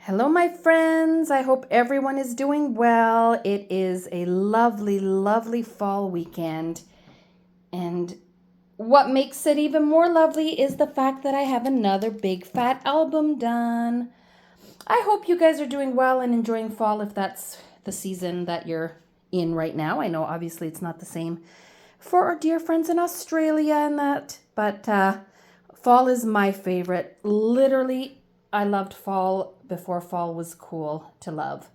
Hello, my friends. I hope everyone is doing well. It is a lovely, lovely fall weekend. And what makes it even more lovely is the fact that I have another big fat album done. I hope you guys are doing well and enjoying fall if that's the season that you're in right now. I know obviously it's not the same for our dear friends in Australia and that, but fall is my favorite. Literally, I loved fall before fall was cool to love,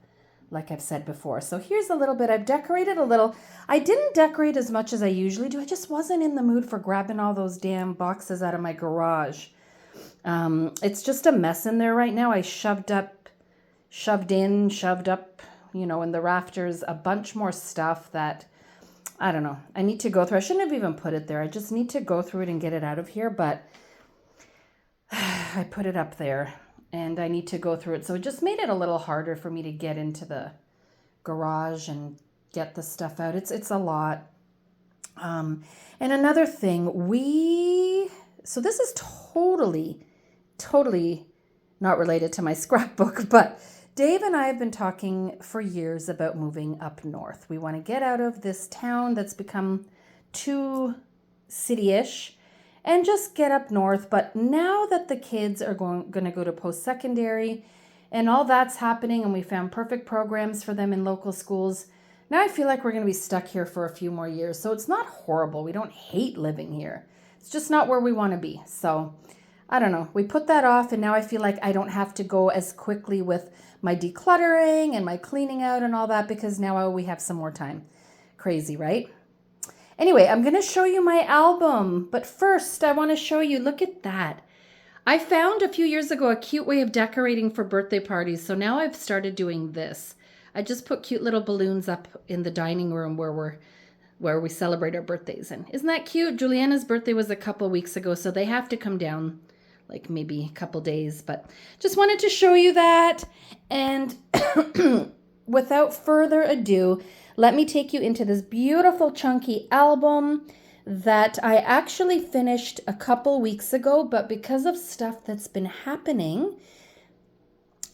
like I've said before. So here's a little bit. I've decorated a little. I didn't decorate as much as I usually do. I just wasn't in the mood for grabbing all those damn boxes out of my garage. It's just a mess in there right now. I shoved up, in the rafters, a bunch more stuff that, I don't know. I need to go through. I shouldn't have even put it there. I just need to go through it and get it out of here. But I put it up there and I need to go through it. So it just made it a little harder for me to get into the garage and get the stuff out. It's a lot. And another thing, so this is totally not related to my scrapbook, but Dave and I have been talking for years about moving up north. We want to get out of this town that's become too city-ish and just get up north. But now that the kids are going to go to post-secondary and all that's happening and we found perfect programs for them in local schools, now I feel like we're going to be stuck here for a few more years. So it's not horrible. We don't hate living here. It's just not where we want to be. So I don't know. We put that off and now I feel like I don't have to go as quickly with my decluttering and my cleaning out and all that because now we have some more time. Crazy, right? Anyway, I'm going to show you my album, but first I want to show you, look at that. I found a few years ago a cute way of decorating for birthday parties, so now I've started doing this. I just put cute little balloons up in the dining room where we celebrate our birthdays. And isn't that cute? Juliana's birthday was a couple weeks ago, so they have to come down like maybe a couple days, but just wanted to show you that. And without further ado, let me take you into this beautiful chunky album that I actually finished a couple weeks ago, but because of stuff that's been happening,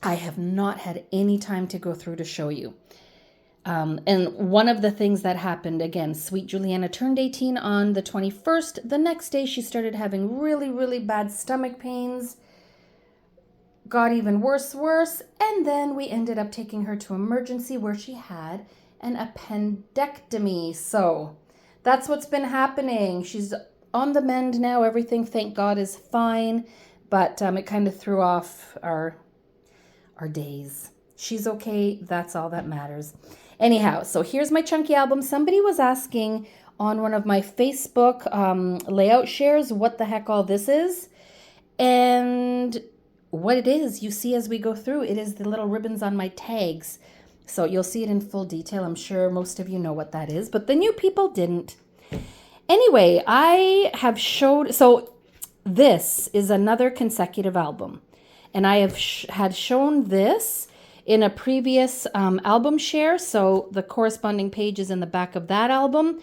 I have not had any time to go through to show you. And one of the things that happened, again, sweet Juliana turned 18 on the 21st. The next day she started having really, really bad stomach pains. Got even worse. And then we ended up taking her to emergency where she had an appendectomy. So that's what's been happening. She's on the mend now. Everything, thank God, is fine. But it kind of threw off our days. She's okay. That's all that matters. Anyhow, so here's my chunky album. Somebody was asking on one of my Facebook layout shares what the heck all this is. And what it is, you see as we go through, it is the little ribbons on my tags. So you'll see it in full detail. I'm sure most of you know what that is, but the new people didn't. Anyway, I have showed, so this is another consecutive album. And I have had shown this in a previous album share. So the corresponding page is in the back of that album.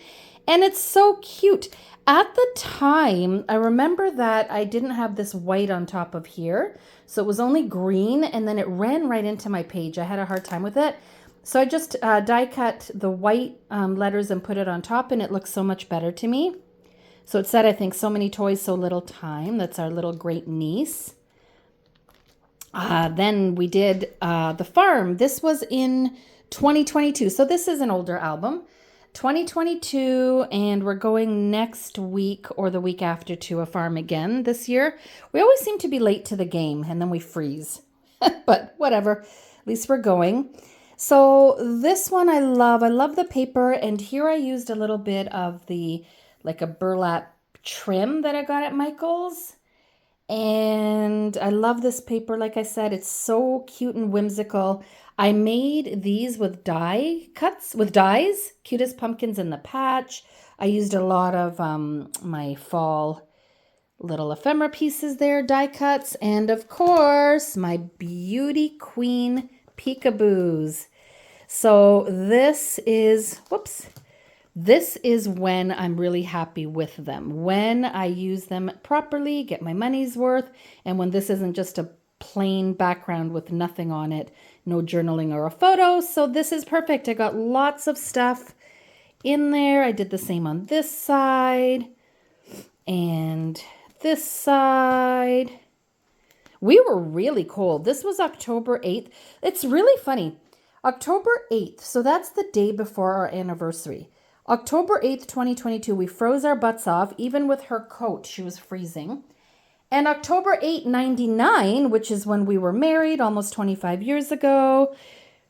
And it's so cute. At the time, I remember that I didn't have this white on top of here. So it was only green and then it ran right into my page. I had a hard time with it. So I just die cut the white letters and put it on top and it looks so much better to me. So it said, I think, so many toys, so little time. That's our little great niece. Then we did The Farm. This was in 2022. So this is an older album. 2022, and we're going next week or the week after to a farm again this year. We always seem to be late to the game, and then we freeze. But whatever. At least we're going. So this one I love. I love the paper, and here I used a little bit of the, like a burlap trim that I got at Michael's. And I love this paper. Like I said, it's so cute and whimsical. I made these with die cuts, with dies, cutest pumpkins in the patch. I used a lot of my fall little ephemera pieces there, die cuts. And of course, my Beauty Queen peekaboos. So this is, this is when I'm really happy with them. When I use them properly, get my money's worth, and when this isn't just a plain background with nothing on it, no journaling or a photo. So this is perfect. I got lots of stuff in there. I did the same on this side and this side. We were really cold. This was October 8th. It's really funny. October 8th, so that's the day before our anniversary. October 8th, 2022, we froze our butts off. Even with her coat, she was freezing. And October 8th, 99, which is when we were married almost 25 years ago,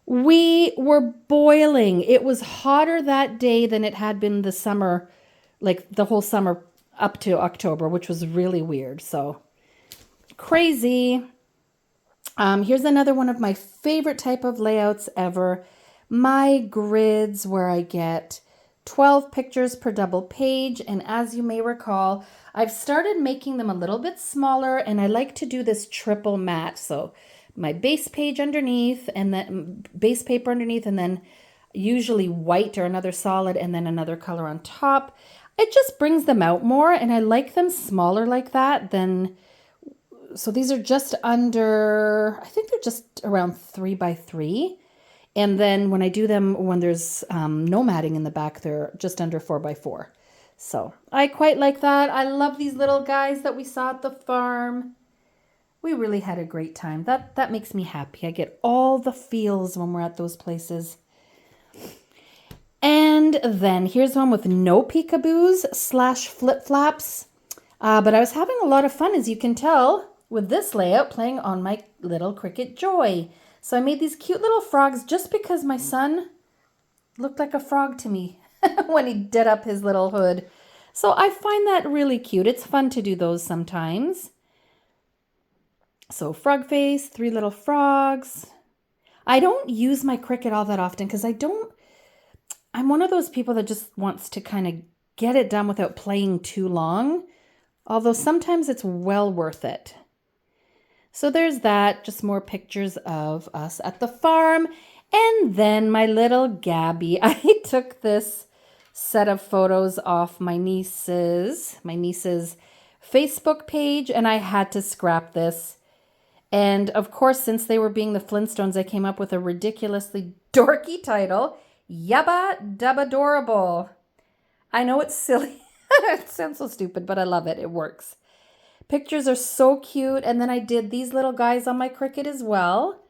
we were boiling. It was hotter that day than it had been the summer, like the whole summer up to October, which was really weird. So crazy. Here's another one of my favorite type of layouts ever. My grids, where I get 12 pictures per double page. And as you may recall, I've started making them a little bit smaller, and I like to do this triple mat. So my base page underneath, and then base paper underneath, and then usually white or another solid, and then another color on top. It just brings them out more, and I like them smaller like that than... So these are just under, I think they're just around 3 by 3. And then when I do them, when there's no matting in the back, they're just under 4 by 4. So I quite like that. I love these little guys that we saw at the farm. We really had a great time. That makes me happy. I get all the feels when we're at those places. And then here's one with no peekaboos / flip-flaps. But I was having a lot of fun, as you can tell, with this layout playing on my little Cricut Joy. So I made these cute little frogs just because my son looked like a frog to me when he did up his little hood. So I find that really cute. It's fun to do those sometimes. So frog face, 3 little frogs. I don't use my Cricut all that often because I'm one of those people that just wants to kind of get it done without playing too long. Although sometimes it's well worth it. So there's that, just more pictures of us at the farm. And then my little Gabby. I took this set of photos off my niece's Facebook page, and I had to scrap this. And of course, since they were being the Flintstones, I came up with a ridiculously dorky title, Yabba Dabba Adorable. I know it's silly. It sounds so stupid, but I love it. It works. Pictures are so cute. And then I did these little guys on my Cricut as well.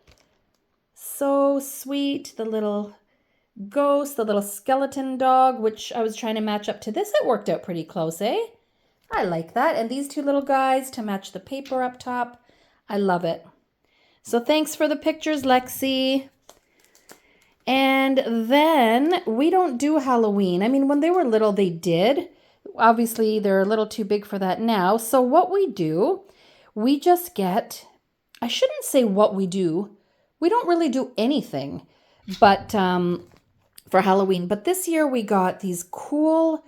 So sweet. The little ghost, the little skeleton dog, which I was trying to match up to this. It worked out pretty close, eh? I like that. And these 2 little guys to match the paper up top. I love it. So thanks for the pictures, Lexi. And then we don't do Halloween. I mean, when they were little, they did. Obviously, they're a little too big for that now. So what we do, we just get, I shouldn't say what we do. We don't really do anything but for Halloween. But this year we got these cool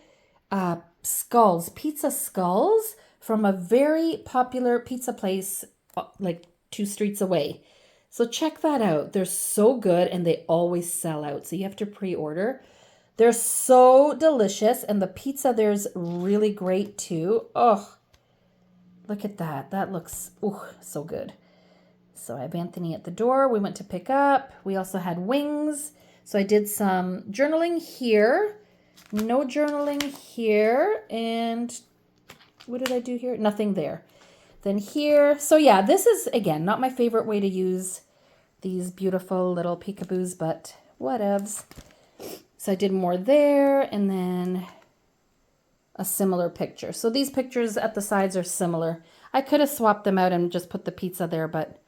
skulls, pizza skulls from a very popular pizza place like 2 streets away. So check that out. They're so good and they always sell out. So you have to pre-order. They're so delicious, and the pizza there's really great too. Oh, look at that. That looks so good. So I have Anthony at the door. We went to pick up. We also had wings. So I did some journaling here. No journaling here. And what did I do here? Nothing there. Then here. So yeah, this is, again, not my favorite way to use these beautiful little peekaboos, but whatevs. So I did more there, and then a similar picture. So these pictures at the sides are similar. I could have swapped them out and just put the pizza there, but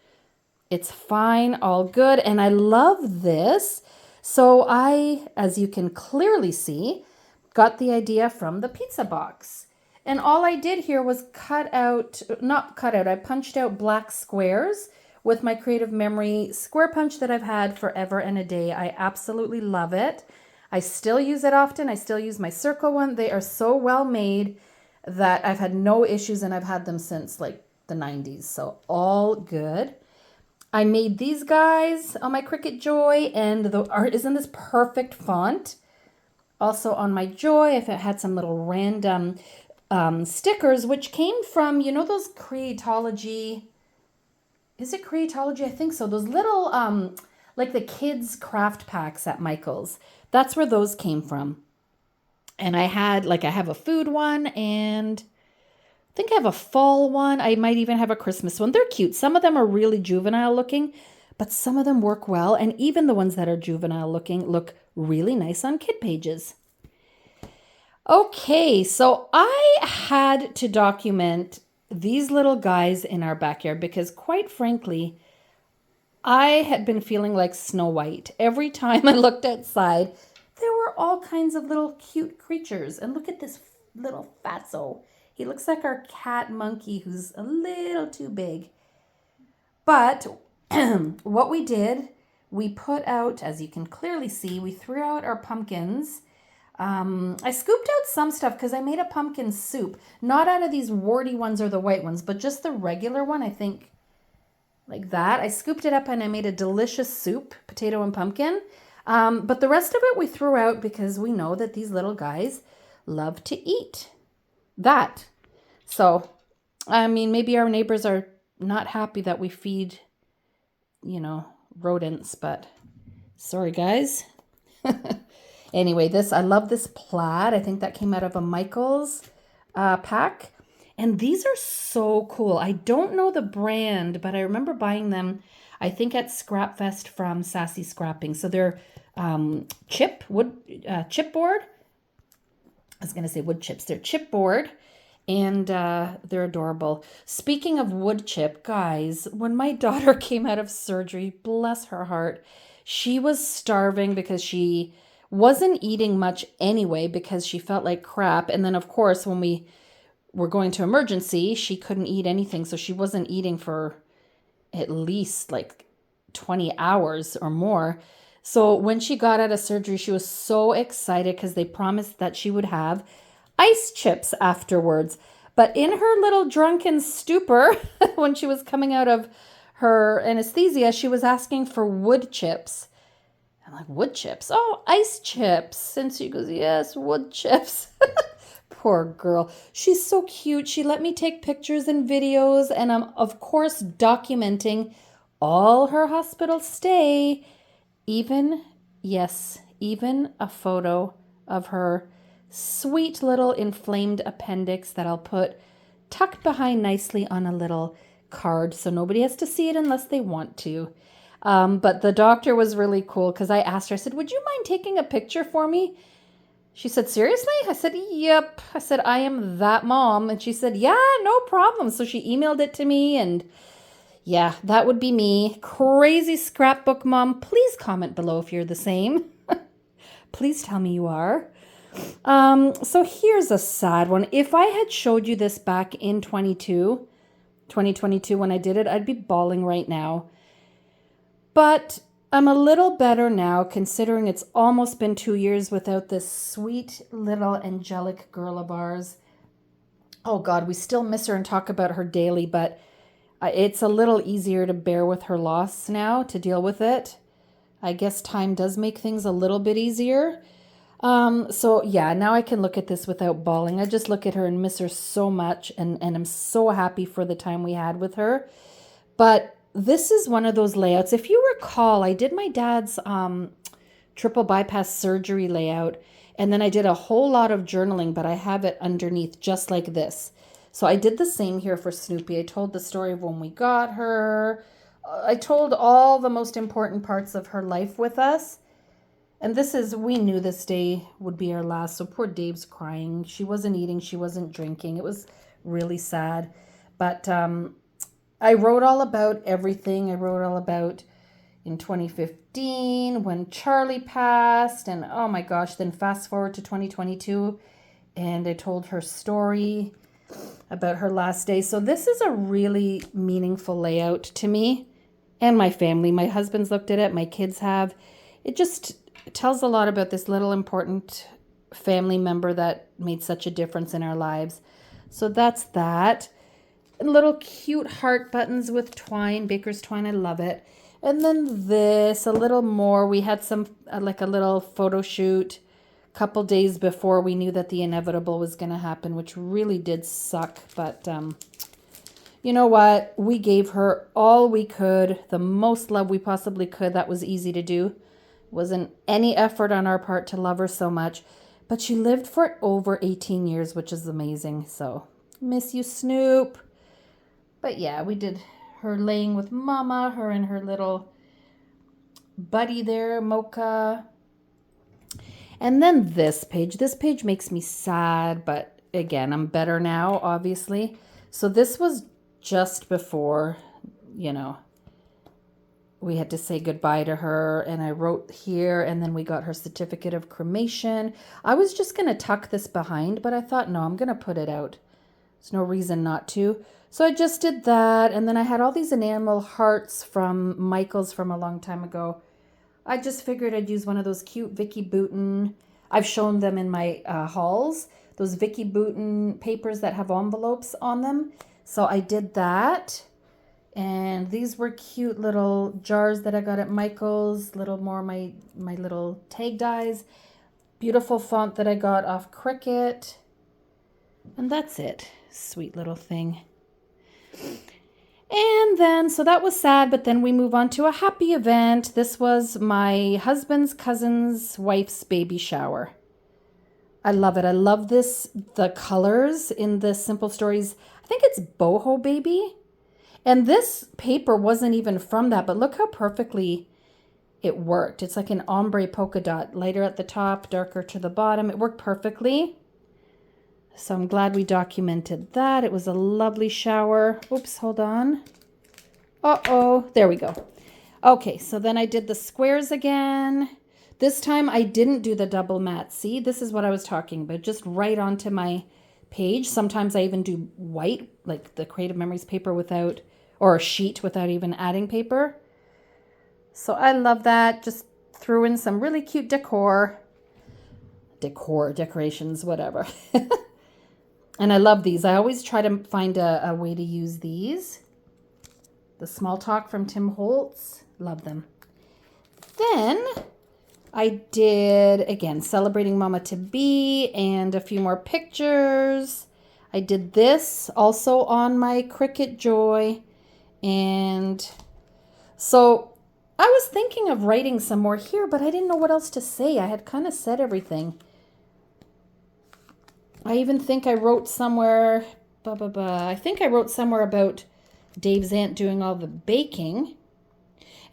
it's fine, all good. And I love this. So I, as you can clearly see, got the idea from the pizza box. And all I did here was I punched out black squares with my Creative Memory square punch that I've had forever and a day. I absolutely love it. I still use it often. I still use my circle one. They are so well made that I've had no issues, and I've had them since like the 90s. So all good. I made these guys on my Cricut Joy, and the art is in this perfect font. Also on my Joy, I've had some little random stickers, which came from, you know, those Creatology is it Creatology? I think so. Those little, like the kids craft packs at Michael's. That's where those came from. And I have a food one, and I think I have a fall one. I might even have a Christmas one. They're cute. Some of them are really juvenile looking, but some of them work well. And even the ones that are juvenile looking look really nice on kid pages. Okay, so I had to document these little guys in our backyard because, quite frankly, I had been feeling like Snow White. Every time I looked outside, there were all kinds of little cute creatures. And look at this little fatso. He looks like our cat monkey who's a little too big. But what we did, we put out, as you can clearly see, we threw out our pumpkins. I scooped out some stuff because I made a pumpkin soup. Not out of these warty ones or the white ones, but just the regular one, I think. Like that. I scooped it up and I made a delicious soup, potato and pumpkin. But the rest of it we threw out because we know that these little guys love to eat that. So, I mean, maybe our neighbors are not happy that we feed, rodents, but sorry, guys. Anyway, I love this plaid. I think that came out of a Michael's pack. And these are so cool. I don't know the brand, but I remember buying them, I think at Scrap Fest from Sassy Scrapping. So they're chipboard. I was going to say wood chips. They're chipboard, and they're adorable. Speaking of wood chip, guys, when my daughter came out of surgery, bless her heart, she was starving because she wasn't eating much anyway because she felt like crap. And then, of course, when we were going to emergency, she couldn't eat anything. So she wasn't eating for at least like 20 hours or more. So when she got out of surgery, she was so excited because they promised that she would have ice chips afterwards. But in her little drunken stupor, when she was coming out of her anesthesia, she was asking for wood chips. I'm like, wood chips? Oh, ice chips. And she goes, yes, wood chips. Poor girl. She's so cute. She let me take pictures and videos, and I'm, of course, documenting all her hospital stay. Even a photo of her sweet little inflamed appendix that I'll put tucked behind nicely on a little card so nobody has to see it unless they want to. But the doctor was really cool because I asked her, I said, would you mind taking a picture for me? She said, seriously? I said, yep. I said, I am that mom. And she said, yeah, no problem. So she emailed it to me, and yeah, that would be me. Crazy scrapbook mom. Please comment below if you're the same. Please tell me you are. So here's a sad one. If I had showed you this back in 2022 when I did it, I'd be bawling right now. But I'm a little better now, considering it's almost been 2 years without this sweet little angelic girl of ours. Oh God, we still miss her and talk about her daily, but it's a little easier to bear with her loss now, to deal with it. I guess time does make things a little bit easier. So yeah, now I can look at this without bawling. I just look at her and miss her so much, and I'm so happy for the time we had with her. But this is one of those layouts. If you recall, I did my dad's triple bypass surgery layout, and then I did a whole lot of journaling, but I have it underneath just like this. So I did the same here for Snoopy. I told the story of when we got her. I told all the most important parts of her life with us. And we knew this day would be our last. So poor Dave's crying. She wasn't eating. She wasn't drinking. It was really sad. But I wrote all about everything. I wrote all about in 2015 when Charlie passed. And oh my gosh, then fast forward to 2022. And I told her story about her last day. So this is a really meaningful layout to me and my family. My husband's looked at it. My kids have. It just tells a lot about this little important family member that made such a difference in our lives. So that's that. And little cute heart buttons with twine, baker's twine. I love it. And then this, a little more. We had some, like a little photo shoot a couple days before we knew that the inevitable was going to happen, which really did suck. But You know what? We gave her all we could, the most love we possibly could. That was easy to do. Wasn't any effort on our part to love her so much. But she lived for over 18 years, which is amazing. So, miss you, Snoop. But yeah, we did her laying with Mama, her and her little buddy there, Mocha. And then this page. This page makes me sad, but again, I'm better now, obviously. So this was just before, you know, we had to say goodbye to her, and I wrote here, and then we got her certificate of cremation. I was just going to tuck this behind, but I thought, no, I'm going to put it out. There's no reason not to. So I just did that, and then I had all these enamel hearts from Michael's from a long time ago. I just figured I'd use one of those cute Vicky Bouton. I've shown them in my hauls, those Vicky Bouton papers that have envelopes on them. So I did that. And these were cute little jars that I got at Michael's, little more my little tag dies. Beautiful font that I got off Cricut. And that's it. Sweet little thing. And then, so that was sad, but then we move on to a happy event. This was my husband's cousin's wife's baby shower. I love it. I love this, the colors in the Simple Stories. I think it's Boho Baby. And this paper wasn't even from that, but look how perfectly it worked. It's like an ombre polka dot, lighter at the top, darker to the bottom. It worked perfectly. So I'm glad we documented that. It was a lovely shower. Oops, hold on. Uh-oh, there we go. Okay, so then I did the squares again. This time I didn't do the double mat. See, this is what I was talking about, just right onto my page. Sometimes I even do white, like the Creative Memories paper without, or a sheet without even adding paper. So I love that. Just threw in some really cute decorations, whatever. And I love these. I always try to find a way to use these. The Small Talk from Tim Holtz. Love them. Then I did, again, Celebrating Mama to Be and a few more pictures. I did this also on my Cricut Joy. And so I was thinking of writing some more here, but I didn't know what else to say. I had kind of said everything. I even think I wrote somewhere, I think I wrote somewhere about Dave's aunt doing all the baking.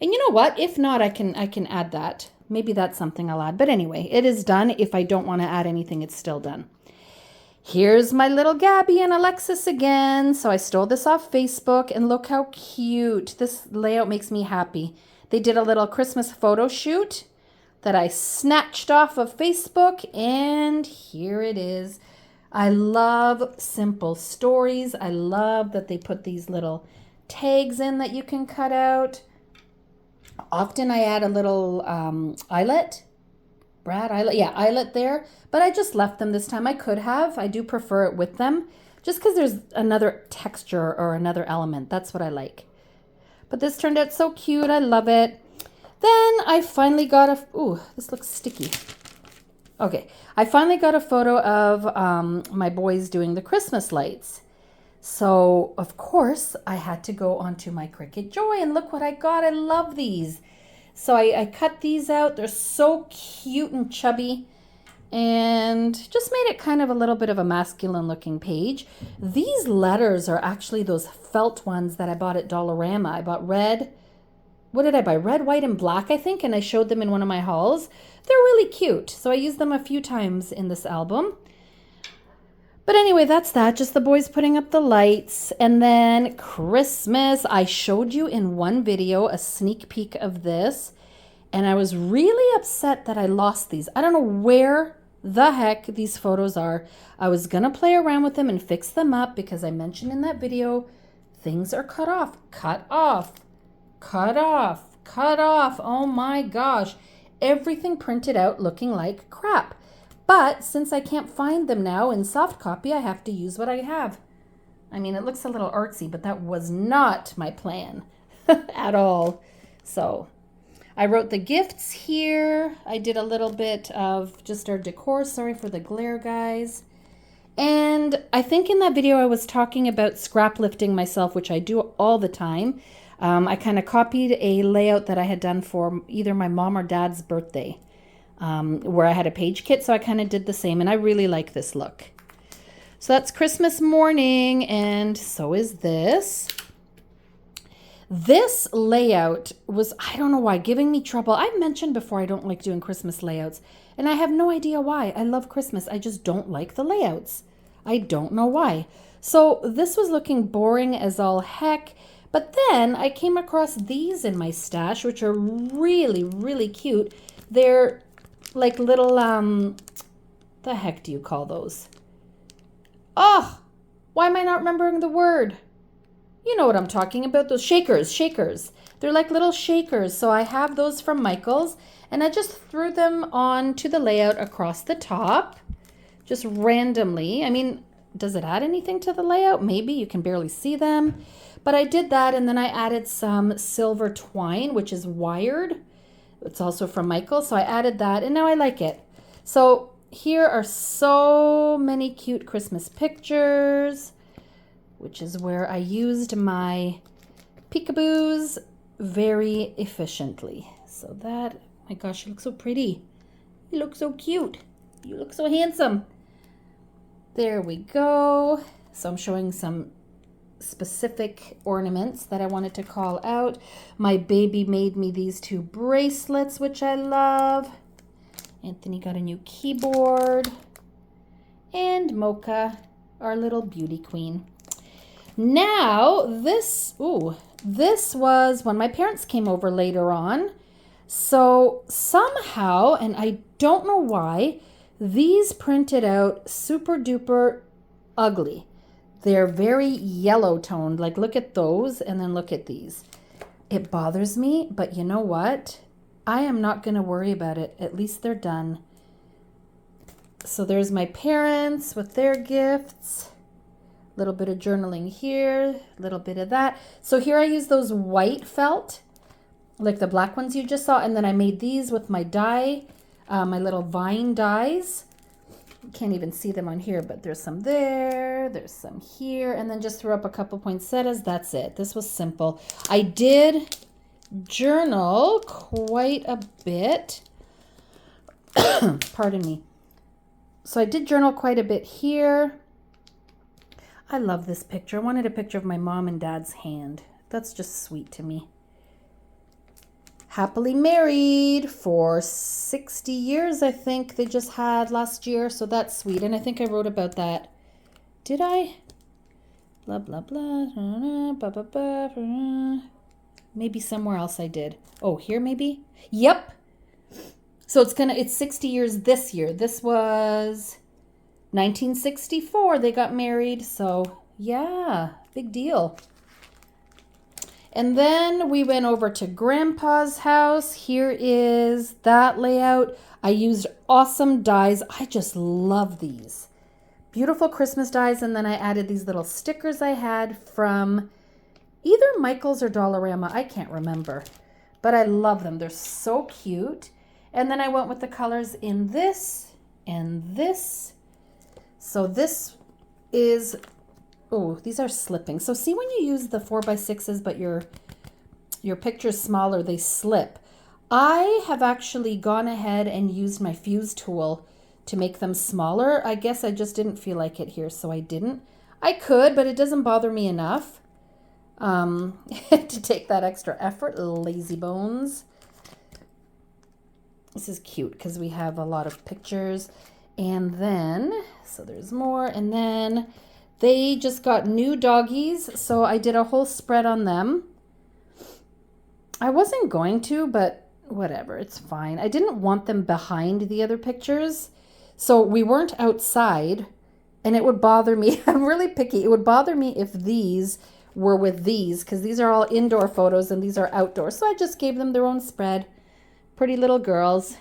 And you know what? If not, I can add that. Maybe that's something I'll add. But anyway, it is done. If I don't want to add anything, it's still done. Here's my little Gabby and Alexis again. So I stole this off Facebook, and look how cute. This layout makes me happy. They did a little Christmas photo shoot that I snatched off of Facebook, and here it is. I love Simple Stories. I love that they put these little tags in that you can cut out. Often I add a little eyelet. Eyelet there. But I just left them this time. I could have. I do prefer it with them. Just because there's another texture or another element. That's what I like. But this turned out so cute. I love it. Then I finally got ooh, this looks sticky. Okay, I finally got a photo of my boys doing the Christmas lights. So, of course, I had to go onto my Cricut Joy, and look what I got. I love these. So I cut these out. They're so cute and chubby, and just made it kind of a little bit of a masculine looking page. These letters are actually those felt ones that I bought at Dollarama. I bought red. What did I buy? Red, white, and black, I think, and I showed them in one of my hauls. They're really cute, so I used them a few times in this album. But anyway, that's that. Just the boys putting up the lights. And then Christmas. I showed you in one video a sneak peek of this, and I was really upset that I lost these. I don't know where the heck these photos are. I was going to play around with them and fix them up because I mentioned in that video, things are cut off, cut off, cut off, cut off. Oh my gosh. Everything printed out looking like crap. But since I can't find them now in soft copy, I have to use what I have. I mean, it looks a little artsy, but that was not my plan at all. So I wrote the gifts here. I did a little bit of just our decor. Sorry for the glare, guys. And I think in that video I was talking about scrap lifting myself, which I do all the time. I kind of copied a layout that I had done for either my mom or dad's birthday, where I had a page kit. So I kind of did the same, and I really like this look. So that's Christmas morning, and so is this. This layout was, I don't know why, giving me trouble. I've mentioned before I don't like doing Christmas layouts, and I have no idea why. I love Christmas. I just don't like the layouts. I don't know why. So this was looking boring as all heck, but then I came across these in my stash, which are really, really cute. They're like little, the heck do you call those? Oh, why am I not remembering the word? You know what I'm talking about, those shakers. They're like little shakers. So I have those from Michael's, and I just threw them onto the layout across the top, just randomly. I mean, does it add anything to the layout? Maybe, you can barely see them. But I did that, and then I added some silver twine, which is wired. It's also from Michael's, so I added that, and now I like it. So here are so many cute Christmas pictures, which is where I used my peekaboos very efficiently. So that, my gosh, you look so pretty. You look so cute. You look so handsome. There we go. So I'm showing some specific ornaments that I wanted to call out. My baby made me these 2 bracelets, which I love. Anthony got a new keyboard. And Mocha, our little beauty queen. Now, this was when my parents came over later on. So somehow, and I don't know why, these printed out super duper ugly. They're very yellow toned. Like, look at those, and then look at these. It bothers me, but you know what? I am not going to worry about it. At least they're done. So there's my parents with their gifts. A little bit of journaling here, a little bit of that. So here I use those white felt, like the black ones you just saw, and then I made these with my die, my little vine dies. You can't even see them on here, but there's some there, there's some here, and then just threw up a couple poinsettias. That's it. This was simple. I did journal quite a bit. Pardon me. So I did journal quite a bit here. I love this picture. I wanted a picture of my mom and dad's hand. That's just sweet to me. Happily married for 60 years, I think they just had last year. So that's sweet. And I think I wrote about that. Did I? Blah, blah, blah. Blah, blah, blah, blah. Maybe somewhere else I did. Oh, here maybe? Yep. So it's 60 years this year. This was 1964 they got married, so yeah, big deal. And then we went over to Grandpa's house. Here is that layout. I used awesome dies. I just love these. Beautiful Christmas dies, and then I added these little stickers I had from either Michael's or Dollarama. I can't remember, but I love them. They're so cute. And then I went with the colors in this and this. So this is, oh, these are slipping. So see when you use the 4x6s, but your picture's smaller, they slip. I have actually gone ahead and used my fuse tool to make them smaller. I guess I just didn't feel like it here, so I didn't. I could, but it doesn't bother me enough to take that extra effort. Lazy bones. This is cute because we have a lot of pictures. And then, so there's more. And then they just got new doggies. So I did a whole spread on them. I wasn't going to, but whatever, it's fine. I didn't want them behind the other pictures. So we weren't outside, and it would bother me. I'm really picky. It would bother me if these were with these, because these are all indoor photos and these are outdoor. So I just gave them their own spread. Pretty little girls.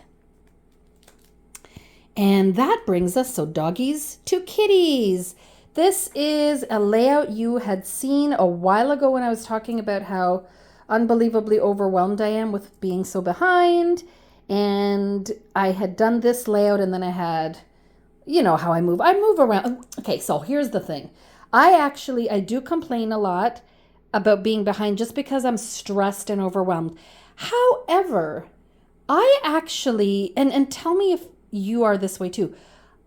And that brings us, so doggies to kitties. This is a layout you had seen a while ago when I was talking about how unbelievably overwhelmed I am with being so behind. And I had done this layout, and then I had you know how I move. I move around. Okay, so here's the thing. I do complain a lot about being behind just because I'm stressed and overwhelmed. However, I actually, and tell me if you are this way too,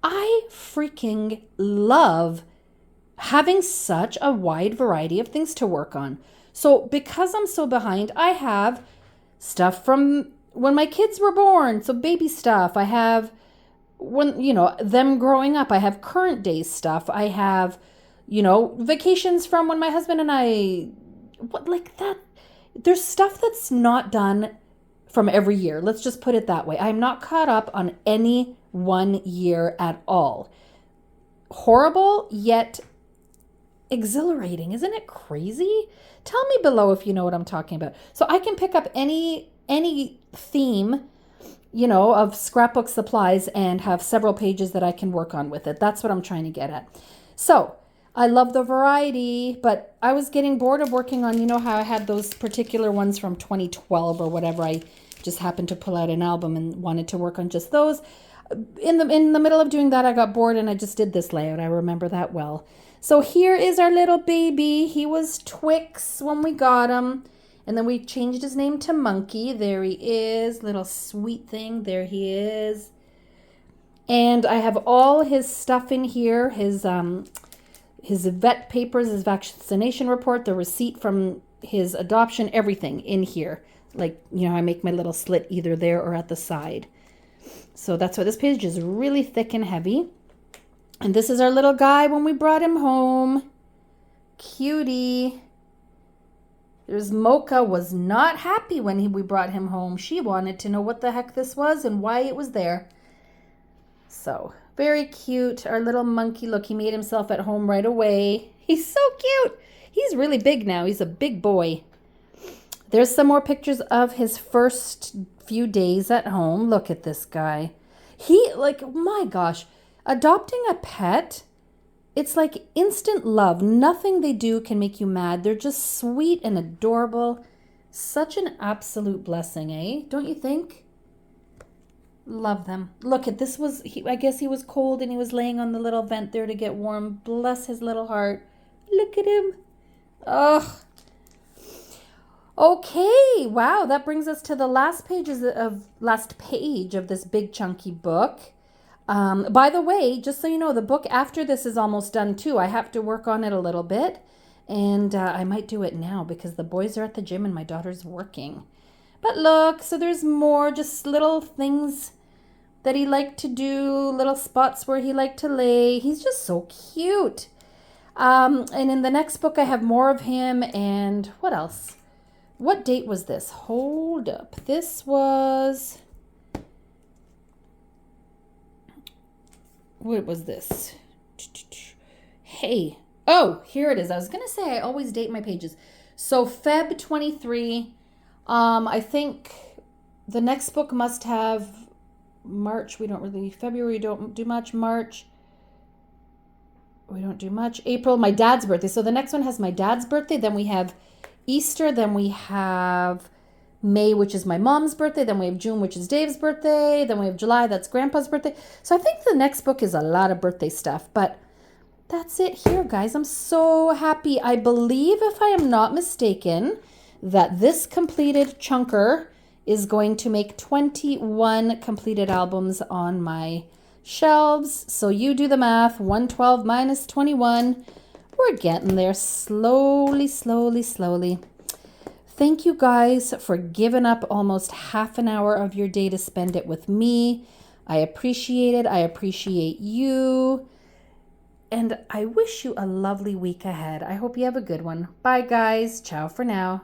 I freaking love having such a wide variety of things to work on. So because I'm so behind, I have stuff from when my kids were born, so baby stuff. I have when, you know, them growing up. I have current day stuff. I have, you know, vacations from when my husband and I, what, like that. There's stuff that's not done from every year. Let's just put it that way. I'm not caught up on any one year at all. Horrible, yet exhilarating. Isn't it crazy? Tell me below if you know what I'm talking about. So I can pick up any theme, you know, of scrapbook supplies and have several pages that I can work on with it. That's what I'm trying to get at. So I love the variety, but I was getting bored of working on, you know how I had those particular ones from 2012 or whatever. I just happened to pull out an album and wanted to work on just those. In the middle of doing that, I got bored and I just did this layout. I remember that well. So here is our little baby. He was Twix when we got him. And then we changed his name to Monkey. There he is. Little sweet thing. There he is. And I have all his stuff in here. His vet papers, his vaccination report, the receipt from his adoption, everything in here. Like, you know, I make my little slit either there or at the side. So that's why this page is really thick and heavy. And this is our little guy when we brought him home. Cutie. There's Mocha was not happy when we brought him home. She wanted to know what the heck this was and why it was there. So, very cute. Our little monkey. Look, he made himself at home right away. He's so cute. He's really big now. He's a big boy. There's some more pictures of his first few days at home. Look at this guy. He, like, my gosh, adopting a pet, it's like instant love. Nothing they do can make you mad. They're just sweet and adorable. Such an absolute blessing, eh? Don't you think? Love them. Look at this I guess he was cold and he was laying on the little vent there to get warm. Bless his little heart. Look at him. Ugh. Okay, wow, that brings us to the last page of this big chunky book. By the way, just so you know, the book after this is almost done too. I have to work on it a little bit, and I might do it now because the boys are at the gym and my daughter's working. But look, so there's more, just little things that he liked to do, little spots where he liked to lay. He's just so cute. And in the next book, I have more of him, and what else? What date was this? Hold up. This was... What was this? Hey. Oh, here it is. I was going to say I always date my pages. So Feb 23. I think the next book must have March. We don't really... February, we don't do much. March, we don't do much. April, my dad's birthday. So the next one has my dad's birthday. Then we have Easter, then we have May, which is my mom's birthday, then we have June, which is Dave's birthday, then we have July, that's Grandpa's birthday. So I think the next book is a lot of birthday stuff, but that's it here, guys. I'm so happy. I believe, if I am not mistaken, that this completed chunker is going to make 21 completed albums on my shelves. So you do the math, 112 minus 21. We're getting there slowly, slowly, slowly. Thank you guys for giving up almost half an hour of your day to spend it with me. I appreciate it. I appreciate you. And I wish you a lovely week ahead. I hope you have a good one. Bye, guys. Ciao for now.